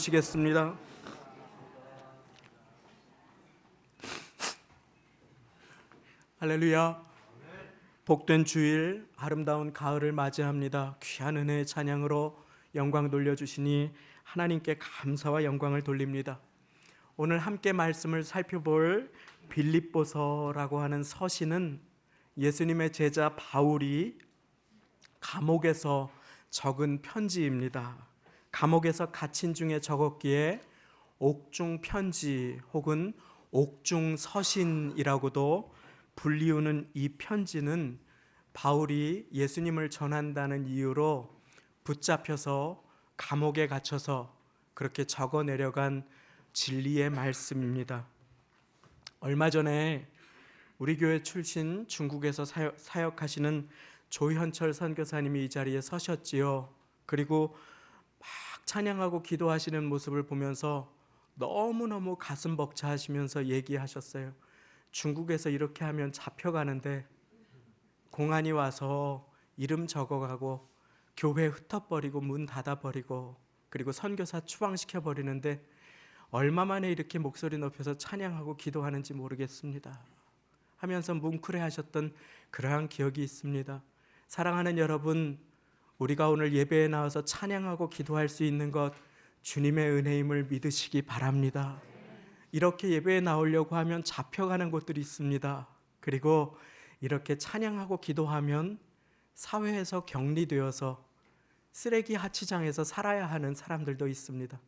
마시겠습니다. 할렐루야. 복된 주일, 아름다운 가을을 맞이합니다. 귀한 은혜의 찬양으로 영광 돌려주시니 하나님께 감사와 영광을 돌립니다. 오늘 함께 말씀을 살펴볼 빌립보서라고 하는 서신은 예수님의 제자 바울이 감옥에서 적은 편지입니다. 감옥에서 갇힌 중에 적었기에 옥중 편지 혹은 옥중 서신이라고도 불리우는 이 편지는 바울이 예수님을 전한다는 이유로 붙잡혀서 감옥에 갇혀서 그렇게 적어 내려간 진리의 말씀입니다. 얼마 전에 우리 교회 출신 중국에서 사역하시는 조현철 선교사님이 이 자리에 서셨지요. 그리고 막 찬양하고 기도하시는 모습을 보면서 너무너무 가슴 벅차하시면서 얘기하셨어요. 중국에서 이렇게 하면 잡혀가는데 공안이 와서 이름 적어가고 교회 흩어버리고 문 닫아버리고 그리고 선교사 추방시켜버리는데 얼마 만에 이렇게 목소리 높여서 찬양하고 기도하는지 모르겠습니다 하면서 뭉클해하셨던 그러한 기억이 있습니다. 사랑하는 여러분, 우리가 오늘 예배에 나와서 찬양하고 기도할 수 있는 것 주님의 은혜임을 믿으시기 바랍니다. 이렇게 예배에 나오려고 하면 잡혀가는 곳들이 있습니다. 그리고 이렇게 찬양하고 기도하면 사회에서 격리되어서 쓰레기 하치장에서 살아야 하는 사람들도 있습니다.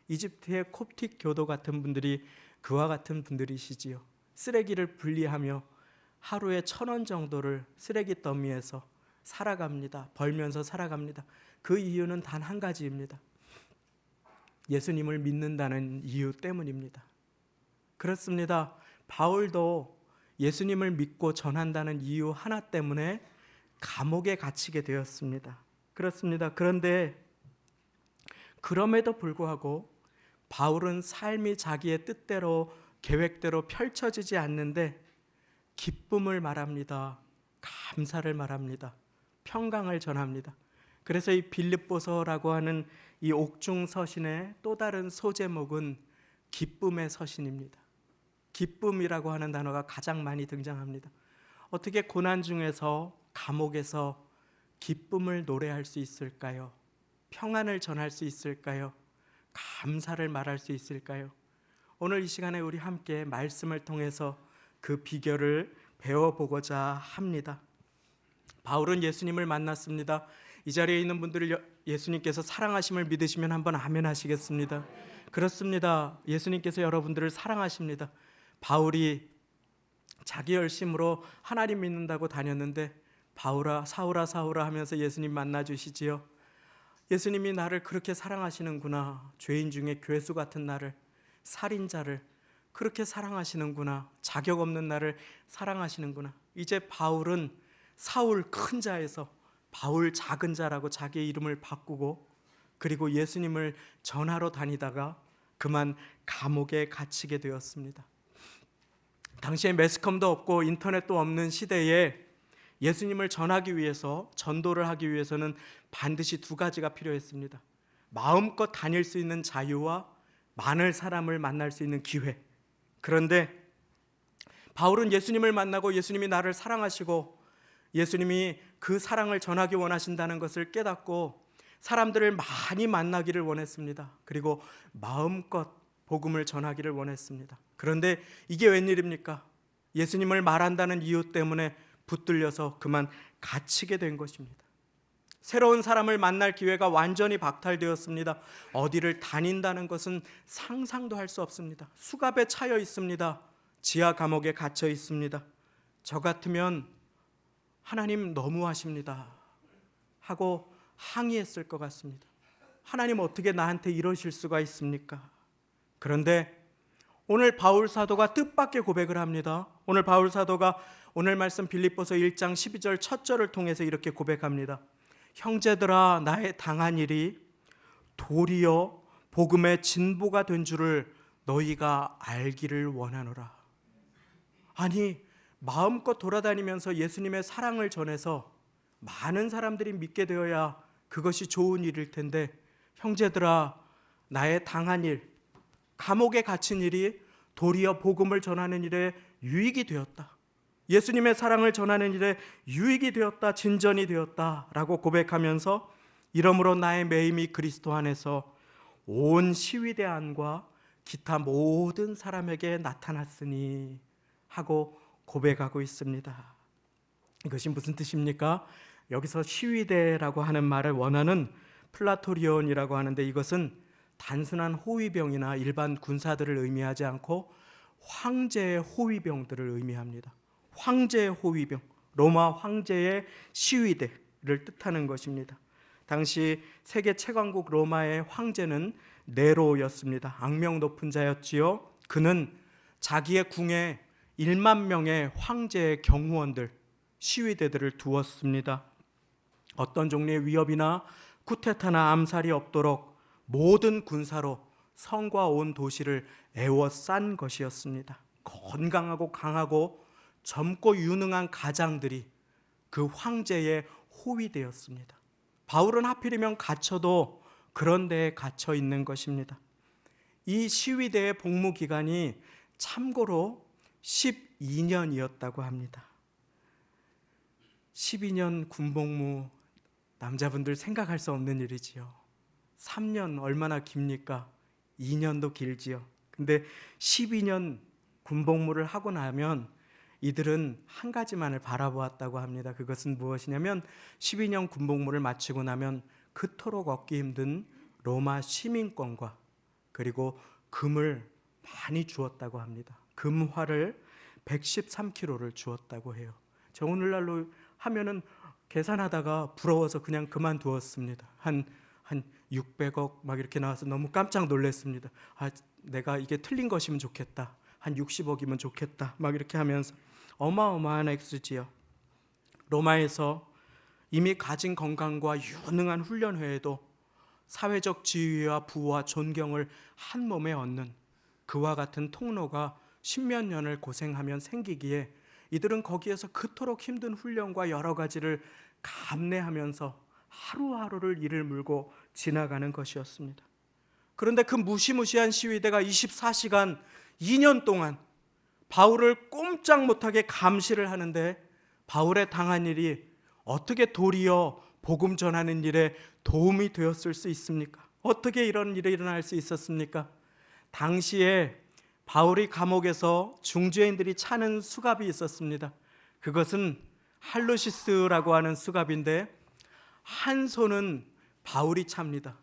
이집트의 콥틱 교도 같은 분들이 그와 같은 분들이시지요. 쓰레기를 분리하며 하루에 1,000원 정도를 쓰레기 더미에서 살아갑니다. 벌면서 살아갑니다. 그 이유는 단 한 가지입니다. 예수님을 믿는다는 이유 때문입니다. 그렇습니다. 바울도 예수님을 믿고 전한다는 이유 하나 때문에 감옥에 갇히게 되었습니다. 그렇습니다. 그런데 그럼에도 불구하고 바울은 삶이 자기의 뜻대로 계획대로 펼쳐지지 않는데 기쁨을 말합니다. 감사를 말합니다. 평강을 전합니다. 그래서 이 빌립보서라고 하는 이 옥중 서신의 또 다른 소제목은 기쁨의 서신입니다. 기쁨이라고 하는 단어가 가장 많이 등장합니다. 어떻게 고난 중에서 감옥에서 기쁨을 노래할 수 있을까요? 평안을 전할 수 있을까요? 감사를 말할 수 있을까요? 오늘 이 시간에 우리 함께 말씀을 통해서 그 비결을 배워보고자 합니다. 바울은 예수님을 만났습니다. 이 자리에 있는 분들을 예수님께서 사랑하심을 믿으시면 한번 아멘 하시겠습니다. 그렇습니다. 예수님께서 여러분들을 사랑하십니다. 바울이 자기 열심으로 하나님 믿는다고 다녔는데 바울아 사울아 사울아 하면서 예수님 만나주시지요. 예수님이 나를 그렇게 사랑하시는구나. 죄인 중에 괴수 같은 나를, 살인자를 그렇게 사랑하시는구나. 자격 없는 나를 사랑하시는구나. 이제 바울은 사울 큰 자에서 바울 작은 자라고 자기의 이름을 바꾸고 그리고 예수님을 전하러 다니다가 그만 감옥에 갇히게 되었습니다. 당시에 매스컴도 없고 인터넷도 없는 시대에 예수님을 전하기 위해서, 전도를 하기 위해서는 반드시 두 가지가 필요했습니다. 마음껏 다닐 수 있는 자유와 많은 사람을 만날 수 있는 기회. 그런데 바울은 예수님을 만나고 예수님이 나를 사랑하시고 예수님이 그 사랑을 전하기 원하신다는 것을 깨닫고 사람들을 많이 만나기를 원했습니다. 그리고 마음껏 복음을 전하기를 원했습니다. 그런데 이게 웬일입니까? 예수님을 말한다는 이유 때문에 붙들려서 그만 갇히게 된 것입니다. 새로운 사람을 만날 기회가 완전히 박탈되었습니다. 어디를 다닌다는 것은 상상도 할 수 없습니다. 수갑에 차여 있습니다. 지하 감옥에 갇혀 있습니다. 저 같으면 하나님 너무하십니다 하고 항의했을 것 같습니다. 하나님 어떻게 나한테 이러실 수가 있습니까? 그런데 오늘 바울 사도가 뜻밖의 고백을 합니다. 오늘 바울 사도가 오늘 말씀 빌립보서 1장 12절 첫 절을 통해서 이렇게 고백합니다. 형제들아 나의 당한 일이 도리어 복음의 진보가 된 줄을 너희가 알기를 원하노라. 아니 마음껏 돌아다니면서 예수님의 사랑을 전해서 많은 사람들이 믿게 되어야 그것이 좋은 일일 텐데 형제들아 나의 당한 일, 감옥에 갇힌 일이 도리어 복음을 전하는 일에 유익이 되었다. 예수님의 사랑을 전하는 일에 유익이 되었다, 진전이 되었다라고 고백하면서 이러므로 나의 매임이 그리스도 안에서 온 시위대 안과 기타 모든 사람에게 나타났으니 하고 고백하고 있습니다. 이것이 무슨 뜻입니까? 여기서 시위대라고 하는 말을 원하는 플라토리온이라고 하는데, 이것은 단순한 호위병이나 일반 군사들을 의미하지 않고 황제의 호위병들을 의미합니다. 황제의 호위병, 로마 황제의 시위대를 뜻하는 것입니다. 당시 세계 최강국 로마의 황제는 네로였습니다. 악명 높은 자였지요. 그는 자기의 궁에 1만 명의 황제의 경호원들, 시위대들을 두었습니다. 어떤 종류의 위협이나 쿠데타나 암살이 없도록 모든 군사로 성과 온 도시를 에워싼 것이었습니다. 건강하고 강하고 젊고 유능한 가장들이 그 황제의 호위대였습니다. 바울은 하필이면 갇혀도 그런 데에 갇혀 있는 것입니다. 이 시위대의 복무 기간이 참고로 12년이었다고 합니다. 12년 군복무, 남자분들 생각할 수 없는 일이지요. 3년 얼마나 깁니까? 2년도 길지요. 근데 12년 군복무를 하고 나면 이들은 한 가지만을 바라보았다고 합니다. 그것은 무엇이냐면 12년 군복무를 마치고 나면 그토록 얻기 힘든 로마 시민권과 그리고 금을 많이 주었다고 합니다. 금화를 113kg를 주었다고 해요. 저 오늘날로 하면은 계산하다가 부러워서 그냥 그만두었습니다. 한 600억 막 이렇게 나와서 너무 깜짝 놀랐습니다. 내가 이게 틀린 것이면 좋겠다. 한 60억이면 좋겠다. 막 이렇게 하면서 어마어마한 액수지요. 로마에서 이미 가진 건강과 유능한 훈련 외에도 사회적 지위와 부와 존경을 한 몸에 얻는 그와 같은 통로가 십몇 년을 고생하면 생기기에 이들은 거기에서 그토록 힘든 훈련과 여러 가지를 감내하면서 하루하루를 이를 물고 지나가는 것이었습니다. 그런데 그 무시무시한 시위대가 24시간 2년 동안 바울을 꼼짝 못하게 감시를 하는데 바울의 당한 일이 어떻게 도리어 복음 전하는 일에 도움이 되었을 수 있습니까? 어떻게 이런 일이 일어날 수 있었습니까? 당시에 바울이 감옥에서 중죄인들이 차는 수갑이 있었습니다. 그것은 할루시스라고 하는 수갑인데 한 손은 바울이 찹니다.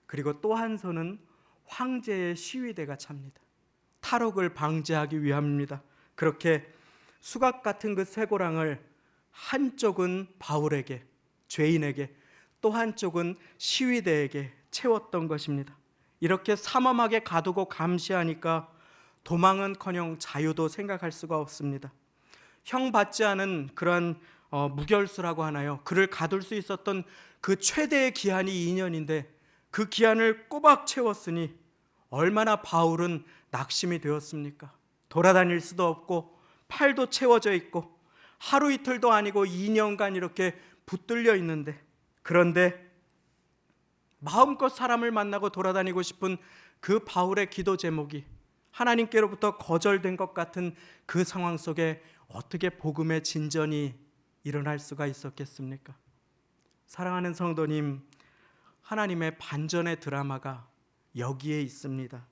그리고 또 한 손은 황제의 시위대가 찹니다. 탈옥을 방지하기 위함입니다. 그렇게 수갑 같은 그 쇠고랑을 한쪽은 바울에게, 죄인에게, 또 한쪽은 시위대에게 채웠던 것입니다. 이렇게 삼엄하게 가두고 감시하니까 도망은커녕 자유도 생각할 수가 없습니다. 형 받지 않은 그러한 무결수라고 하나요? 그를 가둘 수 있었던 그 최대의 기한이 2년인데 그 기한을 꼬박 채웠으니 얼마나 바울은 낙심이 되었습니까? 돌아다닐 수도 없고 팔도 채워져 있고 하루 이틀도 아니고 2년간 이렇게 붙들려 있는데, 그런데 마음껏 사람을 만나고 돌아다니고 싶은 그 바울의 기도 제목이 하나님께로부터 거절된 것 같은 그 상황 속에 어떻게 복음의 진전이 일어날 수가 있었겠습니까? 사랑하는 성도님, 하나님의 반전의 드라마가 여기에 있습니다.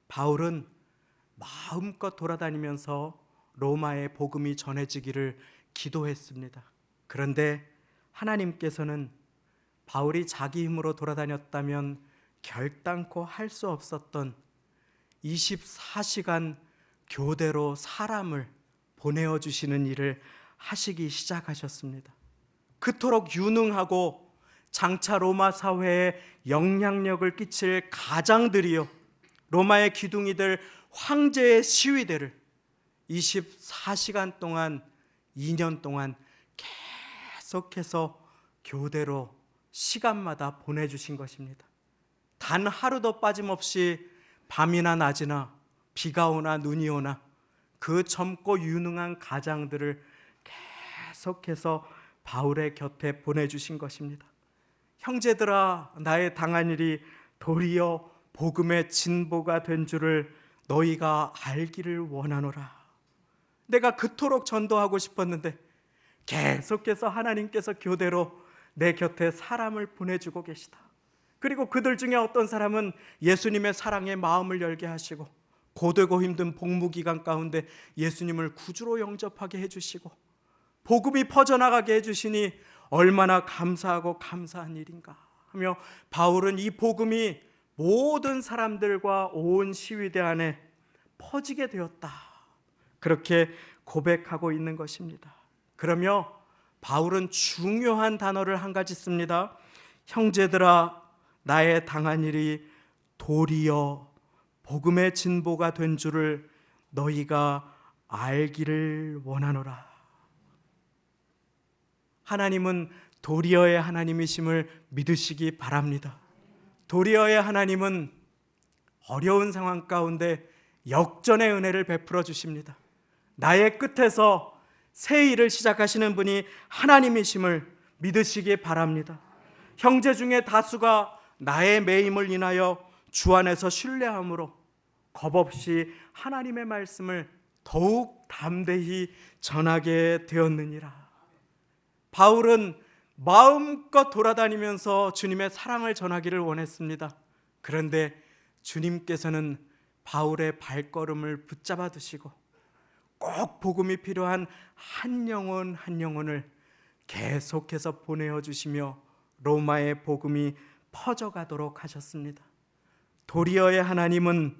바울은 마음껏 돌아다니면서 로마의 복음이 전해지기를 기도했습니다. 그런데 하나님께서는 바울이 자기 힘으로 돌아다녔다면 결단코 할 수 없었던 24시간 교대로 사람을 보내어 주시는 일을 하시기 시작하셨습니다. 그토록 유능하고 장차 로마 사회에 영향력을 끼칠 가장들이요, 로마의 기둥이들 황제의 시위대를 24시간 동안 2년 동안 계속해서 교대로 시간마다 보내주신 것입니다. 단 하루도 빠짐없이 밤이나 낮이나 비가 오나 눈이 오나 그 젊고 유능한 가장들을 계속해서 바울의 곁에 보내주신 것입니다. 형제들아, 나의 당한 일이 도리어 복음의 진보가 된 줄을 너희가 알기를 원하노라. 내가 그토록 전도하고 싶었는데 계속해서 하나님께서 교대로 내 곁에 사람을 보내주고 계시다. 그리고 그들 중에 어떤 사람은 예수님의 사랑에 마음을 열게 하시고 고되고 힘든 복무기간 가운데 예수님을 구주로 영접하게 해주시고 복음이 퍼져나가게 해주시니 얼마나 감사하고 감사한 일인가 하며 바울은 이 복음이 모든 사람들과 온 시위대 안에 퍼지게 되었다, 그렇게 고백하고 있는 것입니다. 그러며 바울은 중요한 단어를 한 가지 씁니다. 형제들아, 나의 당한 일이 도리어 복음의 진보가 된 줄을 너희가 알기를 원하노라. 하나님은 도리어의 하나님이심을 믿으시기 바랍니다. 도리어의 하나님은 어려운 상황 가운데 역전의 은혜를 베풀어 주십니다. 나의 끝에서 새 일을 시작하시는 분이 하나님이심을 믿으시기 바랍니다. 형제 중에 다수가 나의 매임을 인하여 주 안에서 신뢰함으로 겁없이 하나님의 말씀을 더욱 담대히 전하게 되었느니라. 바울은 마음껏 돌아다니면서 주님의 사랑을 전하기를 원했습니다. 그런데 주님께서는 바울의 발걸음을 붙잡아 두시고 꼭 복음이 필요한 한 영혼 한 영혼을 계속해서 보내어 주시며 로마의 복음이 퍼져가도록 하셨습니다. 도리어의 하나님은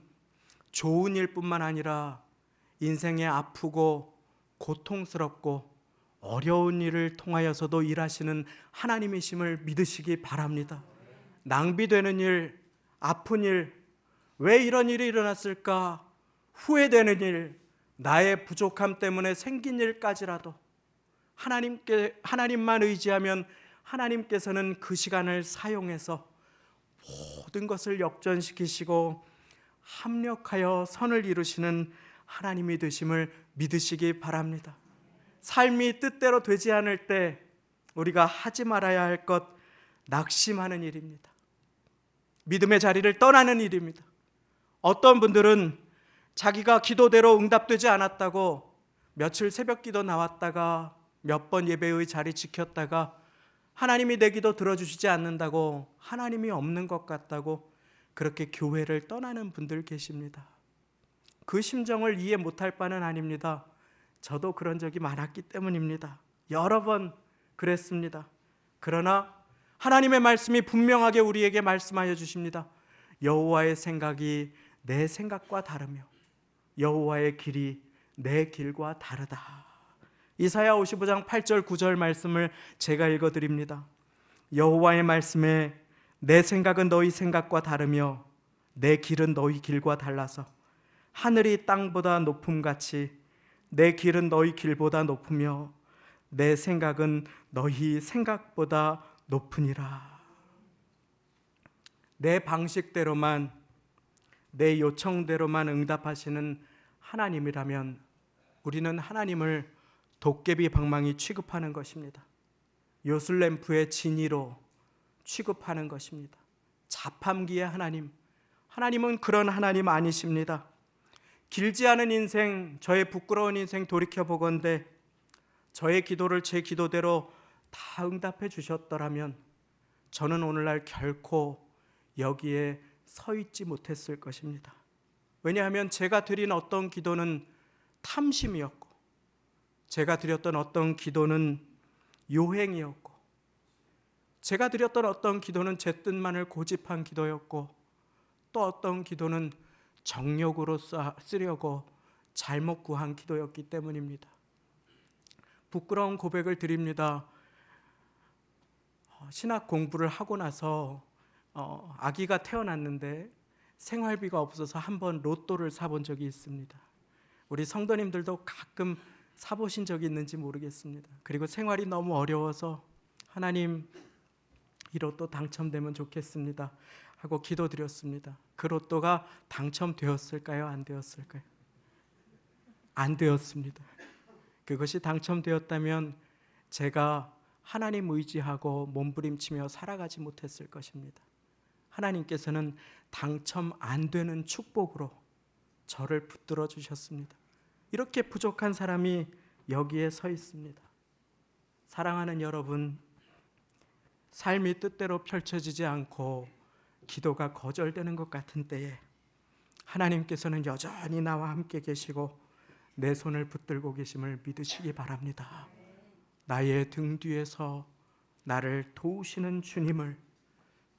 좋은 일뿐만 아니라 인생에 아프고 고통스럽고 어려운 일을 통하여서도 일하시는 하나님이심을 믿으시기 바랍니다. 낭비되는 일, 아픈 일, 왜 이런 일이 일어났을까 후회되는 일, 나의 부족함 때문에 생긴 일까지라도 하나님만 의지하면 하나님께서는 그 시간을 사용해서 모든 것을 역전시키시고 합력하여 선을 이루시는 하나님이 되심을 믿으시기 바랍니다. 삶이 뜻대로 되지 않을 때 우리가 하지 말아야 할 것, 낙심하는 일입니다. 믿음의 자리를 떠나는 일입니다. 어떤 분들은 자기가 기도대로 응답되지 않았다고 며칠 새벽 기도 나왔다가 몇 번 예배의 자리 지켰다가 하나님이 내 기도 들어주시지 않는다고, 하나님이 없는 것 같다고 그렇게 교회를 떠나는 분들 계십니다. 그 심정을 이해 못할 바는 아닙니다. 저도 그런 적이 많았기 때문입니다. 여러 번 그랬습니다. 그러나 하나님의 말씀이 분명하게 우리에게 말씀하여 주십니다. 여호와의 생각이 내 생각과 다르며 여호와의 길이 내 길과 다르다. 이사야 55장 8절 9절 말씀을 제가 읽어드립니다. 여호와의 말씀에 내 생각은 너희 생각과 다르며 내 길은 너희 길과 달라서 하늘이 땅보다 높음같이 내 길은 너희 길보다 높으며 내 생각은 너희 생각보다 높으니라. 내 방식대로만, 내 요청대로만 응답하시는 하나님이라면 우리는 하나님을 도깨비 방망이 취급하는 것입니다. 요술램프의 진이로 취급하는 것입니다. 자판기의 하나님, 하나님은 그런 하나님 아니십니다. 길지 않은 인생, 저의 부끄러운 인생 돌이켜보건대 저의 기도를 제 기도대로 다 응답해 주셨더라면 저는 오늘날 결코 여기에 서 있지 못했을 것입니다. 왜냐하면 제가 드린 어떤 기도는 탐심이었고, 제가 드렸던 어떤 기도는 요행이었고, 제가 드렸던 어떤 기도는 제 뜻만을 고집한 기도였고, 또 어떤 기도는 정욕으로 쓰려고 잘못 구한 기도였기 때문입니다. 부끄러운 고백을 드립니다. 신학 공부를 하고 나서 아기가 태어났는데 생활비가 없어서 한번 로또를 사본 적이 있습니다. 우리 성도님들도 가끔 사보신 적이 있는지 모르겠습니다. 그리고 생활이 너무 어려워서 하나님, 이 로또 당첨되면 좋겠습니다 하고 기도드렸습니다. 그 로또가 당첨되었을까요? 안 되었을까요? 안 되었습니다. 그것이 당첨되었다면 제가 하나님 의지하고 몸부림치며 살아가지 못했을 것입니다. 하나님께서는 당첨 안 되는 축복으로 저를 붙들어 주셨습니다. 이렇게 부족한 사람이 여기에 서 있습니다. 사랑하는 여러분, 삶이 뜻대로 펼쳐지지 않고 기도가 거절되는 것 같은 때에 하나님께서는 여전히 나와 함께 계시고 내 손을 붙들고 계심을 믿으시기 바랍니다. 나의 등 뒤에서 나를 도우시는 주님을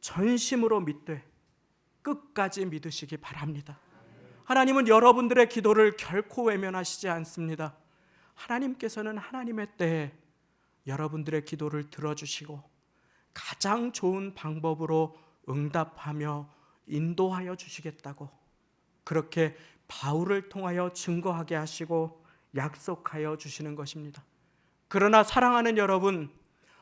전심으로 믿되 끝까지 믿으시기 바랍니다. 하나님은 여러분들의 기도를 결코 외면하시지 않습니다. 하나님께서는 하나님의 때에 여러분들의 기도를 들어주시고 가장 좋은 방법으로 응답하며 인도하여 주시겠다고 그렇게 바울을 통하여 증거하게 하시고 약속하여 주시는 것입니다. 그러나 사랑하는 여러분,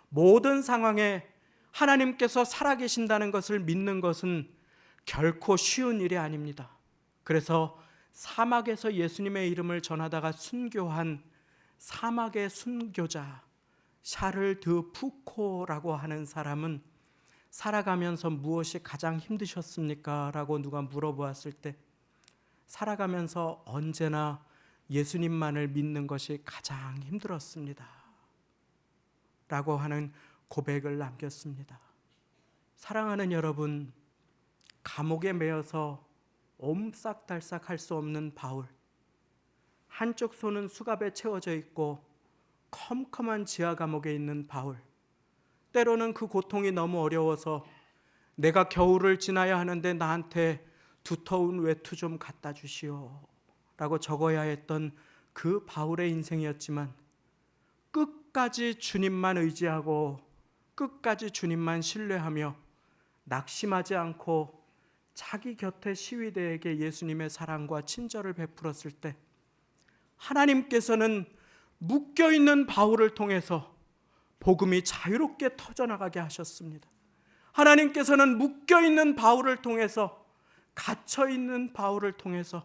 모든 상황에 하나님께서 살아계신다는 것을 믿는 것은 결코 쉬운 일이 아닙니다. 그래서 사막에서 예수님의 이름을 전하다가 순교한 사막의 순교자 샤를 드 푸코라고 하는 사람은 살아가면서 무엇이 가장 힘드셨습니까? 라고 누가 물어보았을 때 살아가면서 언제나 예수님만을 믿는 것이 가장 힘들었습니다 라고 하는 고백을 남겼습니다. 사랑하는 여러분, 감옥에 매여서 옴싹달싹 할 수 없는 바울, 한쪽 손은 수갑에 채워져 있고 컴컴한 지하 감옥에 있는 바울, 때로는 그 고통이 너무 어려워서 내가 겨울을 지나야 하는데 나한테 두터운 외투 좀 갖다 주시오 라고 적어야 했던 그 바울의 인생이었지만 끝까지 주님만 의지하고 끝까지 주님만 신뢰하며 낙심하지 않고 자기 곁에 시위대에게 예수님의 사랑과 친절을 베풀었을 때 하나님께서는 묶여있는 바울을 통해서 복음이 자유롭게 터져나가게 하셨습니다. 하나님께서는 묶여있는 바울을 통해서 갇혀있는 바울을 통해서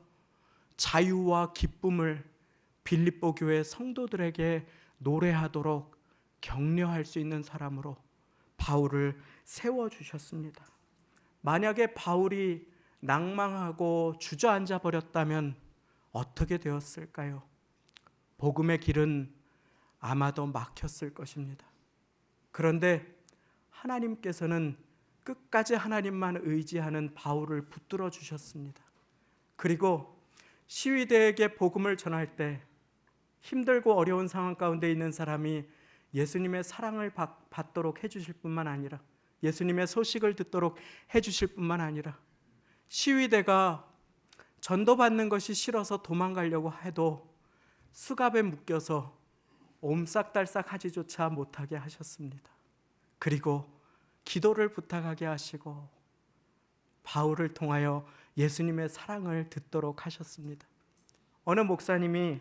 자유와 기쁨을 빌립보 교회 성도들에게 노래하도록 격려할 수 있는 사람으로 바울을 세워주셨습니다. 만약에 바울이 낭망하고 주저앉아 버렸다면 어떻게 되었을까요? 복음의 길은 아마도 막혔을 것입니다. 그런데 하나님께서는 끝까지 하나님만 의지하는 바울을 붙들어 주셨습니다. 그리고 시위대에게 복음을 전할 때 힘들고 어려운 상황 가운데 있는 사람이 예수님의 사랑을 받도록 해주실 뿐만 아니라 예수님의 소식을 듣도록 해주실 뿐만 아니라 시위대가 전도받는 것이 싫어서 도망가려고 해도 수갑에 묶여서 옴싹달싹 하지조차 못하게 하셨습니다. 그리고 기도를 부탁하게 하시고 바울을 통하여 예수님의 사랑을 듣도록 하셨습니다. 어느 목사님이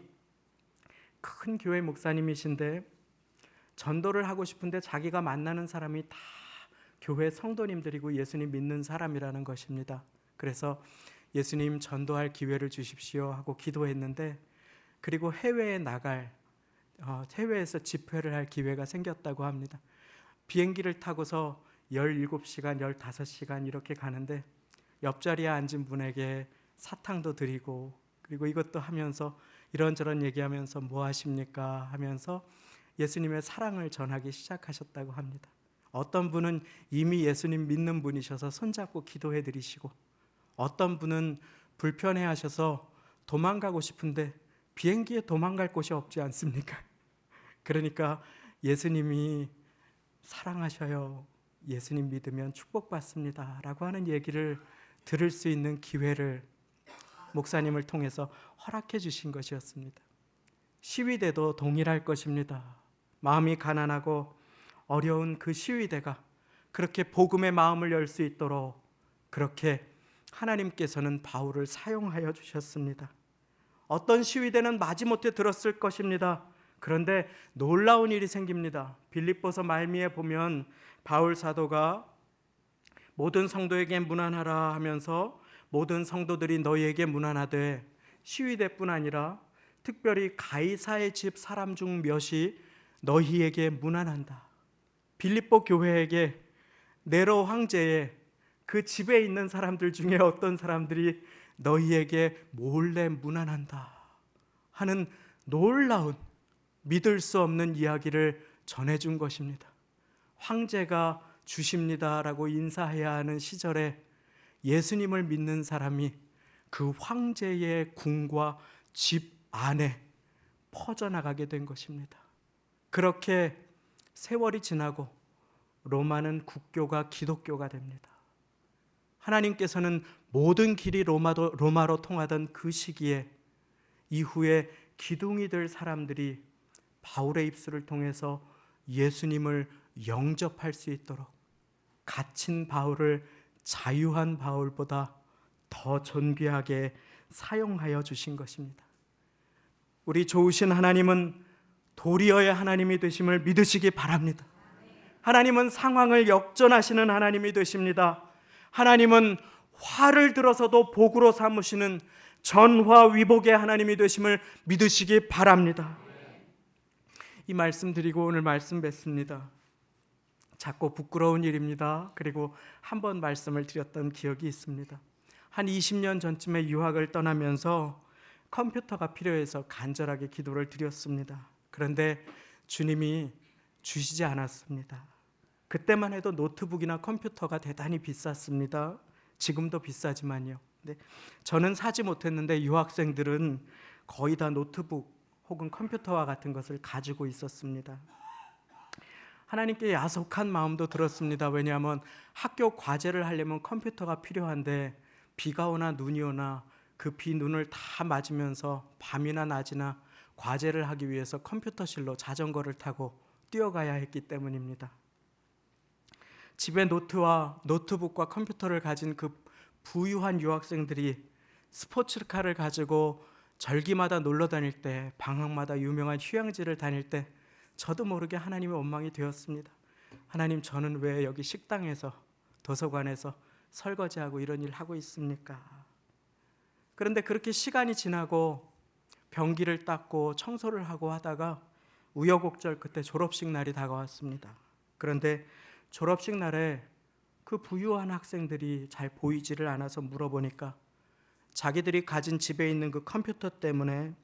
큰 교회 목사님이신데 전도를 하고 싶은데 자기가 만나는 사람이 다 교회 성도님들이고 예수님 믿는 사람이라는 것입니다. 그래서 예수님 전도할 기회를 주십시오 하고 기도했는데 그리고 해외에서 집회를 할 기회가 생겼다고 합니다. 비행기를 타고서 17시간, 15시간 이렇게 가는데 옆자리에 앉은 분에게 사탕도 드리고 그리고 이것도 하면서 이런저런 얘기하면서 뭐 하십니까 하면서 예수님의 사랑을 전하기 시작하셨다고 합니다. 어떤 분은 이미 예수님 믿는 분이셔서 손잡고 기도해 드리시고 어떤 분은 불편해하셔서 도망가고 싶은데 비행기에 도망갈 곳이 없지 않습니까? 그러니까 예수님이 사랑하셔요. 예수님 믿으면 축복받습니다. 라고 하는 얘기를 들을 수 있는 기회를 목사님을 통해서 허락해 주신 것이었습니다. 시위대도 동일할 것입니다. 마음이 가난하고 어려운 그 시위대가 그렇게 복음의 마음을 열 수 있도록 그렇게 하나님께서는 바울을 사용하여 주셨습니다. 어떤 시위대는 마지못해 들었을 것입니다. 그런데 놀라운 일이 생깁니다. 빌립보서 말미에 보면 바울 사도가 모든 성도에게 문안하라 하면서 모든 성도들이 너희에게 문안하되 시위대뿐 아니라 특별히 가이사의 집 사람 중 몇이 너희에게 문안한다. 빌립보 교회에게 네로 황제의 그 집에 있는 사람들 중에 어떤 사람들이 너희에게 몰래 문안한다 하는 놀라운 믿을 수 없는 이야기를 전해준 것입니다. 황제가 주십니다라고 인사해야 하는 시절에 예수님을 믿는 사람이 그 황제의 궁과 집 안에 퍼져나가게 된 것입니다. 그렇게 세월이 지나고 로마는 국교가 기독교가 됩니다. 하나님께서는 모든 길이 로마로 통하던 그 시기에 이후에 기둥이 될 사람들이 바울의 입술을 통해서 예수님을 영접할 수 있도록 갇힌 바울을 자유한 바울보다 더 존귀하게 사용하여 주신 것입니다. 우리 좋으신 하나님은 도리어의 하나님이 되심을 믿으시기 바랍니다. 하나님은 상황을 역전하시는 하나님이 되십니다. 하나님은 화를 들어서도 복으로 삼으시는 전화위복의 하나님이 되심을 믿으시기 바랍니다. 이 말씀 드리고 오늘 말씀 뵙습니다. 작고 부끄러운 일입니다. 그리고 한 번 말씀을 드렸던 기억이 있습니다. 한 20년 전쯤에 유학을 떠나면서 컴퓨터가 필요해서 간절하게 기도를 드렸습니다. 그런데 주님이 주시지 않았습니다. 그때만 해도 노트북이나 컴퓨터가 대단히 비쌌습니다. 지금도 비싸지만요. 저는 사지 못했는데 유학생들은 거의 다 노트북 혹은 컴퓨터와 같은 것을 가지고 있었습니다. 하나님께 야속한 마음도 들었습니다. 왜냐하면 학교 과제를 하려면 컴퓨터가 필요한데 비가 오나 눈이 오나 그 비 눈을 다 맞으면서 밤이나 낮이나 과제를 하기 위해서 컴퓨터실로 자전거를 타고 뛰어가야 했기 때문입니다. 집에 노트북과 컴퓨터를 가진 그 부유한 유학생들이 스포츠카를 가지고 절기마다 놀러 다닐 때, 방학마다 유명한 휴양지를 다닐 때 저도 모르게 하나님의 원망이 되었습니다. 하나님, 저는 왜 여기 식당에서, 도서관에서 설거지하고 이런 일을 하고 있습니까? 그런데 그렇게 시간이 지나고 변기를 닦고 청소를 하고 하다가 우여곡절 끝에 졸업식 날이 다가왔습니다. 그런데 졸업식 날에 그 부유한 학생들이 잘 보이지를 않아서 물어보니까 자기들이 가진 집에 있는 그 컴퓨터 때문에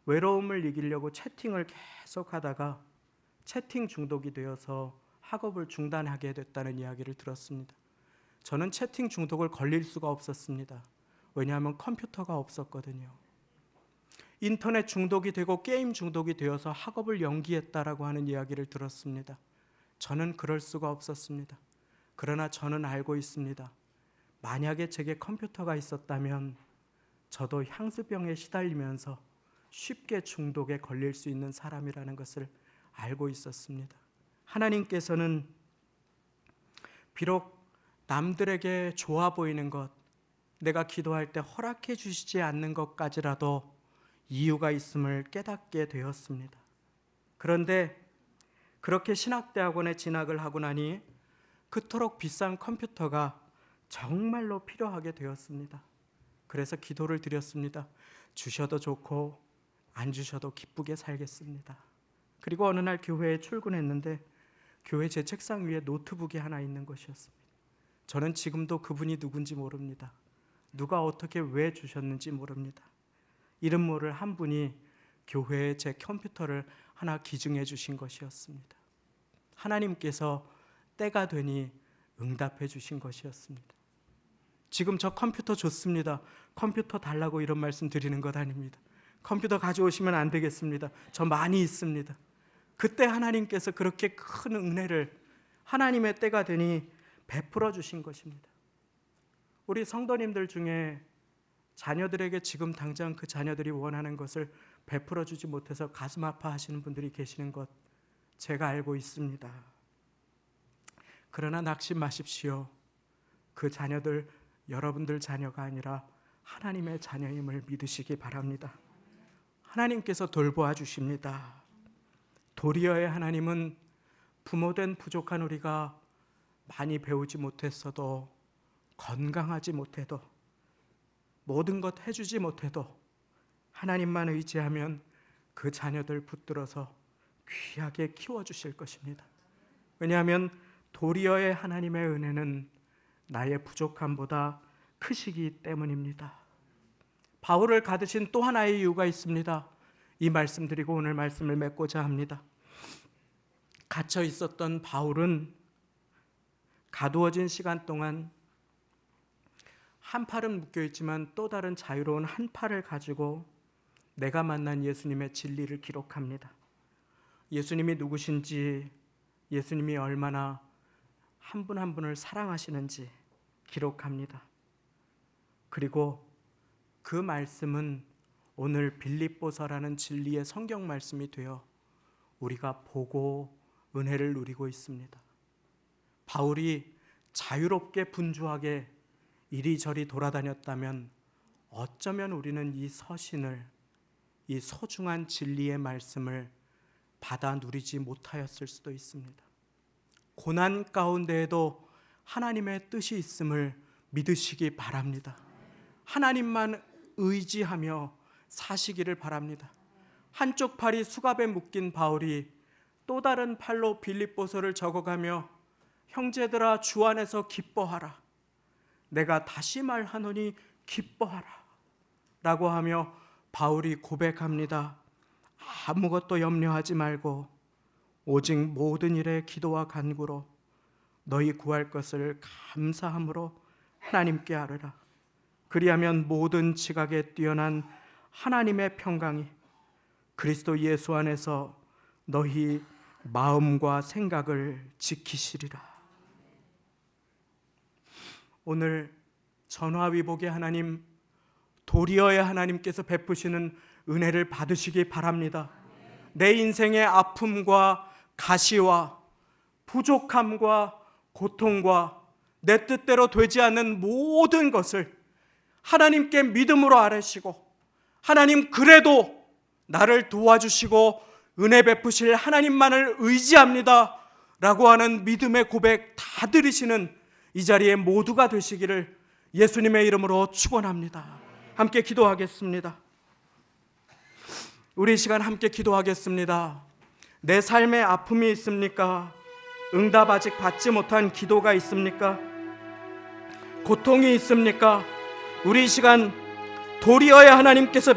외로움을 이기려고 채팅을 계속 하다가 채팅 중독이 되어서 학업을 중단하게 됐다는 이야기를 들었습니다. 저는 채팅 중독을 걸릴 수가 없었습니다. 왜냐하면 컴퓨터가 없었거든요. 인터넷 중독이 되고 게임 중독이 되어서 학업을 연기했다라고 하는 이야기를 들었습니다. 저는 그럴 수가 없었습니다. 그러나 저는 알고 있습니다. 만약에 제게 컴퓨터가 있었다면 저도 향수병에 시달리면서 쉽게 중독에 걸릴 수 있는 사람이라는 것을 알고 있었습니다. 하나님께서는 비록 남들에게 좋아 보이는 것, 내가 기도할 때 허락해 주시지 않는 것까지라도 이유가 있음을 깨닫게 되었습니다. 그런데 그렇게 신학대학원에 진학을 하고 나니 그토록 비싼 컴퓨터가 정말로 필요하게 되었습니다. 그래서 기도를 드렸습니다. 주셔도 좋고 안 주셔도 기쁘게 살겠습니다. 그리고 어느 날 교회에 출근했는데 교회 제 책상 위에 노트북이 하나 있는 것이었습니다. 저는 지금도 그분이 누군지 모릅니다. 누가 어떻게 왜 주셨는지 모릅니다. 이름 모를 한 분이 교회에 제 컴퓨터를 하나 기증해 주신 것이었습니다. 하나님께서 때가 되니 응답해 주신 것이었습니다. 지금 저 컴퓨터 좋습니다. 컴퓨터 달라고 이런 말씀 드리는 것 아닙니다. 컴퓨터 가져오시면 안 되겠습니다. 저 많이 있습니다. 그때 하나님께서 그렇게 큰 은혜를 하나님의 때가 되니 베풀어 주신 것입니다. 우리 성도님들 중에 자녀들에게 지금 당장 그 자녀들이 원하는 것을 베풀어 주지 못해서 가슴 아파하시는 분들이 계시는 것 제가 알고 있습니다. 그러나 낙심 마십시오. 그 자녀들 여러분들 자녀가 아니라 하나님의 자녀임을 믿으시기 바랍니다. 하나님께서 돌보아 주십니다. 도리어의 하나님은 부모된 부족한 우리가 많이 배우지 못했어도, 건강하지 못해도, 모든 것 해주지 못해도 하나님만 의지하면 그 자녀들 붙들어서 귀하게 키워주실 것입니다. 왜냐하면 도리어의 하나님의 은혜는 나의 부족함보다 크시기 때문입니다. 바울을 가두신 또 하나의 이유가 있습니다. 이 말씀 드리고 오늘 말씀을 맺고자 합니다. 갇혀 있었던 바울은 가두어진 시간 동안 한 팔은 묶여 있지만 또 다른 자유로운 한 팔을 가지고 내가 만난 예수님의 진리를 기록합니다. 예수님이 누구신지, 예수님이 얼마나 한 분 한 분을 사랑하시는지 기록합니다. 그리고 그 말씀은 오늘 빌립보서라는 진리의 성경 말씀이 되어 우리가 보고 은혜를 누리고 있습니다. 바울이 자유롭게 분주하게 이리저리 돌아다녔다면 어쩌면 우리는 이 서신을, 이 소중한 진리의 말씀을 받아 누리지 못하였을 수도 있습니다. 고난 가운데에도 하나님의 뜻이 있음을 믿으시기 바랍니다. 하나님만 의지하며 사시기를 바랍니다. 한쪽 팔이 수갑에 묶인 바울이 또 다른 팔로 빌립보서를 적어가며 형제들아 주 안에서 기뻐하라. 내가 다시 말하노니 기뻐하라. 라고 하며 바울이 고백합니다. 아무것도 염려하지 말고 오직 모든 일에 기도와 간구로 너희 구할 것을 감사함으로 하나님께 아뢰라. 그리하면 모든 지각에 뛰어난 하나님의 평강이 그리스도 예수 안에서 너희 마음과 생각을 지키시리라. 오늘 전화위복의 하나님, 도리어의 하나님께서 베푸시는 은혜를 받으시기 바랍니다. 내 인생의 아픔과 가시와 부족함과 고통과 내 뜻대로 되지 않는 모든 것을 하나님께 믿음으로 아뢰시고, 하나님 그래도 나를 도와주시고 은혜 베푸실 하나님만을 의지합니다 라고 하는 믿음의 고백 다 들으시는 이 자리에 모두가 되시기를 예수님의 이름으로 축원합니다. 함께 기도하겠습니다. 우리 시간 함께 기도하겠습니다. 내 삶에 아픔이 있습니까? 응답 아직 받지 못한 기도가 있습니까? 고통이 있습니까? 우리 시간 도리어의 하나님께서